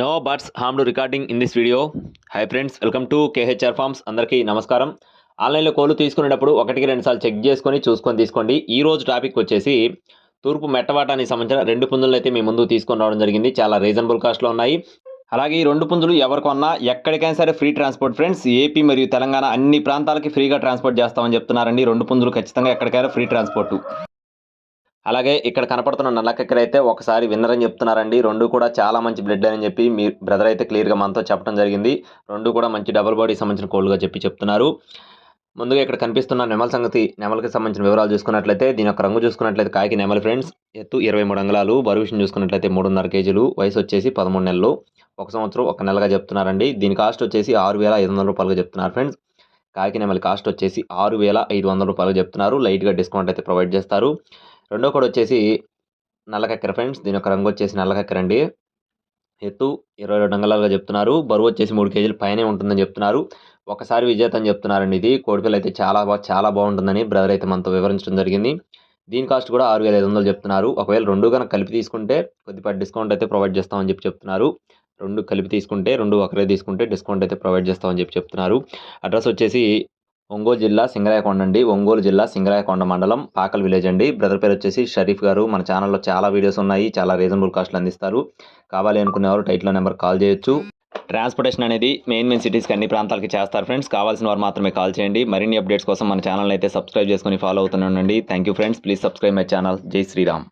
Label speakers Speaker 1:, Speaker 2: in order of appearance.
Speaker 1: No birds harmed recording in this video. Hi friends, welcome to KHR farms. అందరికీ నమస్కారం. ఆన్లైన్లో కోళ్ళు తీసుకునేటప్పుడు ఒకటికి రెండు సార్లు చెక్ చేసుకొని చూసుకొని తీసుకోండి. ఈ రోజు టాపిక్ వచ్చేసి తూర్పు మెట్టవాటానికి సంబంధించిన 2 పుంజులను అయితే మీ ముందుకు తీసుకొని రావడం జరిగింది. చాలా రీజనబుల్ కాస్ట్లో ఉన్నాయి. అలాగే ఈ 2 పుంజులు ఎవరు కొన్నా ఎక్కడికైనా సరే ఫ్రీ ట్రాన్స్పోర్ట్ ఫ్రెండ్స్. ఏపీ మరియు తెలంగాణ అన్ని ప్రాంతాలకి ఫ్రీగా ట్రాన్స్పోర్ట్ చేస్తామని చెప్తున్నారండి. 2 పుంజులు ఖచ్చితంగా ఎక్కడికైనా ఫ్రీ ట్రాన్స్పోర్టు. అలాగే ఇక్కడ కనపడుతున్న నల్లకెక్కర అయితే ఒకసారి విన్నర్ అని చెప్తున్నారండి. 2 కూడా చాలా మంచి బ్లడ్ అని చెప్పి మీ బ్రదర్ అయితే క్లియర్గా మనతో చెప్పడం జరిగింది. 2 కూడా మంచి డబుల్ బాడీకి సంబంధించిన కోళ్ళుగా చెప్తున్నారు. ముందుగా ఇక్కడ కనిపిస్తున్న నెమలకి సంబంధించిన వివరాలు చూసుకున్నట్లయితే దీని యొక్క రంగు చూసుకున్నట్లయితే కాకి నెమలి ఫ్రెండ్స్. ఎత్తు 23 అంగుళాలు, బరువు విషయం చూసుకున్నట్లయితే 3.5 కేజీలు, వయసు వచ్చేసి 13 నెలలు, 1 సంవత్సరం 1 నెలగా చెప్తున్నారండి. దీని కాస్ట్ వచ్చేసి 6,500 రూపాయలుగా చెప్తున్నారు ఫ్రెండ్స్. కాకి నెమలి కాస్ట్ వచ్చేసి 6,500 రూపాయలుగా చెప్తున్నారు. లైట్గా డిస్కౌంట్ అయితే ప్రొవైడ్ చేస్తారు. రెండో కోడి వచ్చేసి నల్లకెక్కర ఫ్రెండ్స్. దీని యొక్క రంగు వచ్చేసి నల్లకెక్కర అండి. ఎత్తు 22 అంగుళాలుగా చెప్తున్నారు. బరువు వచ్చేసి 3 కేజీలు పైనే ఉంటుందని చెప్తున్నారు. ఒకసారి విజేత అని చెప్తున్నారండి. ఇది కోడిపిల్ల అయితే చాలా బాగుంటుందని బ్రదర్ అయితే మనతో వివరించడం జరిగింది. దీని కాస్ట్ కూడా 6,500 చెప్తున్నారు. ఒకవేళ 2 కనుక కలిపి తీసుకుంటే కొద్దిపాటి డిస్కౌంట్ అయితే ప్రొవైడ్ చేస్తామని చెప్తున్నారు. 2 కలిపి తీసుకుంటే 2 ఒకరే తీసుకుంటే డిస్కౌంట్ అయితే ప్రొవైడ్ చేస్తామని చెప్తున్నారు. అడ్రస్ వచ్చేసి ఒంగోలు జిల్లా సింగరాయకొండ అండి. ఒంగోలు జిల్లా సింగరాయకొండ మండలం పాకల్ విలేజ్ అండి. బ్రదర్ పేరు వచ్చేసి షరీఫ్ గారు. మన ఛానల్లో చాలా వీడియోస్ ఉన్నాయి. చాలా రీజనబుల్ కాస్ట్లు అందిస్తారు. కావాలి అనుకునేవారు టైట్లో నెంబర్ కాల్ చేయొచ్చు. ట్రాన్స్పోర్టేషన్ అనేది మెయిన్ సిటీస్కి అన్ని ప్రాంతాలకి చేస్తారు ఫ్రెండ్స్. కావాల్సిన వారు మాత్రమే కాల్ చేయండి. మరిన్ని అప్డేట్స్ కోసం మన ఛానల్ అయితే సబ్స్క్రైబ్ చేసుకొని ఫాలో అవుతూనే ఉండండి. Thank you friends. Please subscribe my channel. జై శ్రీరామ్.